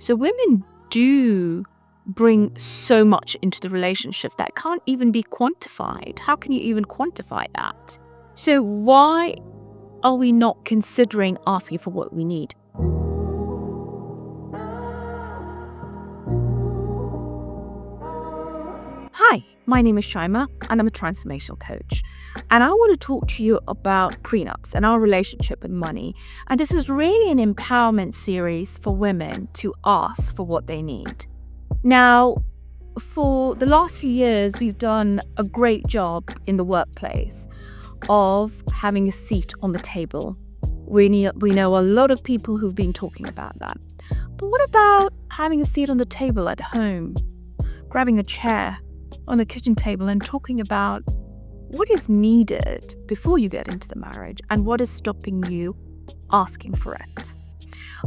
So women do bring so much into the relationship that can't even be quantified. How can you even quantify that? So why are we not considering asking for what we need? Hi, my name is Shaima and I'm a transformational coach. And I want to talk to you about prenups and our relationship with money. And this is really an empowerment series for women to ask for what they need. Now, for the last few years, we've done a great job in the workplace of having a seat on the table. We know a lot of people who've been talking about that. But what about having a seat on the table at home, grabbing a chair on the kitchen table and talking about what is needed before you get into the marriage and what is stopping you asking for it?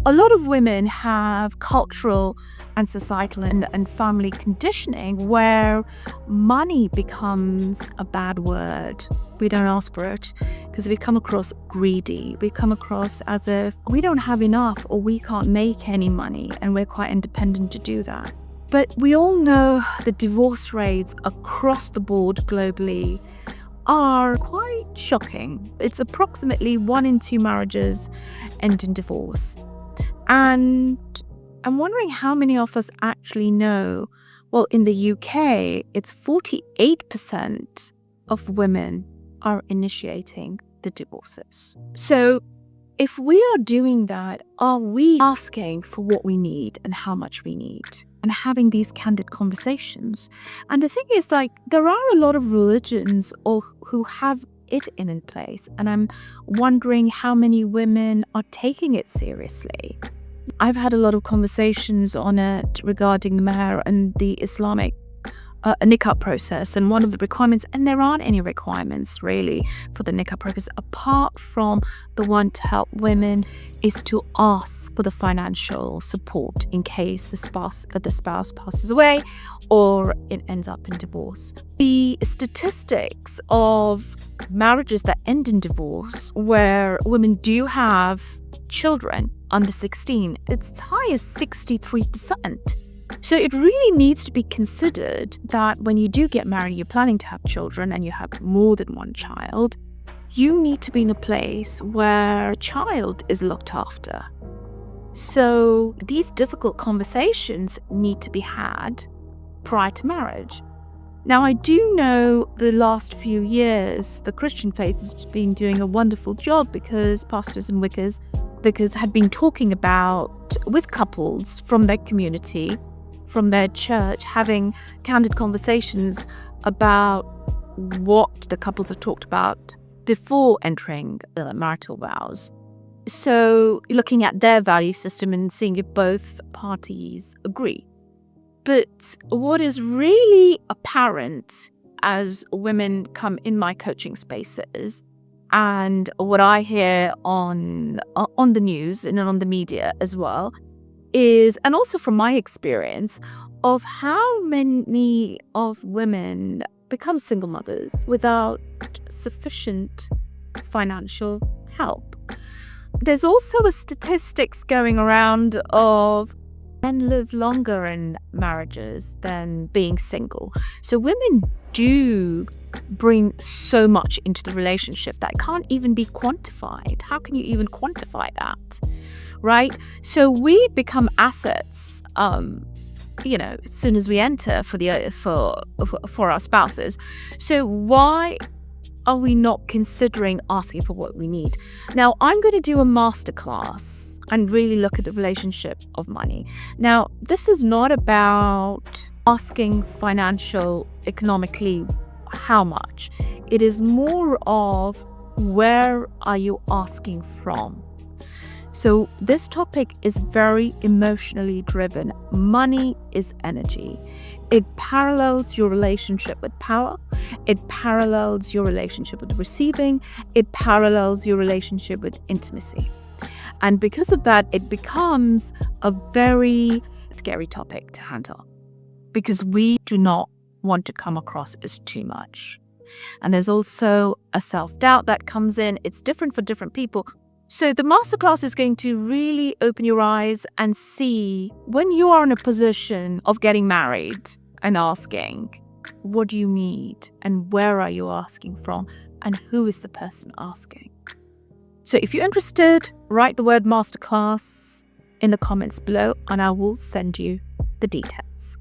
A lot of women have cultural and societal and family conditioning where money becomes a bad word. We don't ask for it because we come across greedy. We come across as if we don't have enough or we can't make any money and we're quite independent to do that. But we all know the divorce rates across the board globally are quite shocking. It's approximately 1 in 2 marriages end in divorce. And I'm wondering how many of us actually know, well, in the UK, it's 48% of women are initiating the divorces. So if we are doing that, are we asking for what we need and how much we need? And having these candid conversations. And the thing is, there are a lot of religions who have it in place. And I'm wondering how many women are taking it seriously. I've had a lot of conversations on it regarding the Meher and the Islamic nikah process, and one of the requirements, and there aren't any requirements really for the nikah process apart from the one to help women, is to ask for the financial support in case the spouse passes away or it ends up in divorce. The statistics of marriages that end in divorce where women do have children under 16, it's as high as 63%. So it really needs to be considered that when you do get married, you're planning to have children and you have more than one child, you need to be in a place where a child is looked after. So these difficult conversations need to be had prior to marriage. Now, I do know the last few years, the Christian faith has been doing a wonderful job because pastors and vicars had been talking about, with couples from their community, from their church, having candid conversations about what the couples have talked about before entering the marital vows. So looking at their value system and seeing if both parties agree. But what is really apparent as women come in my coaching spaces, and what I hear on the news and on the media as well, is, and also from my experience, of how many of women become single mothers without sufficient financial help. There's also a statistics going around of men live longer in marriages than being single. So women do bring so much into the relationship that can't even be quantified. How can you even quantify that? Right? So we become assets, as soon as we enter for our spouses. So why are we not considering asking for what we need? Now, I'm going to do a masterclass and really look at the relationship of money. Now, this is not about asking economically, how much. It is more of where are you asking from? So this topic is very emotionally driven. Money is energy. It parallels your relationship with power. It parallels your relationship with receiving. It parallels your relationship with intimacy. And because of that, it becomes a very scary topic to handle because we do not want to come across as too much. And there's also a self-doubt that comes in. It's different for different people. So the masterclass is going to really open your eyes and see when you are in a position of getting married and asking, what do you need? And where are you asking from? And who is the person asking? So if you're interested, write the word masterclass in the comments below and I will send you the details.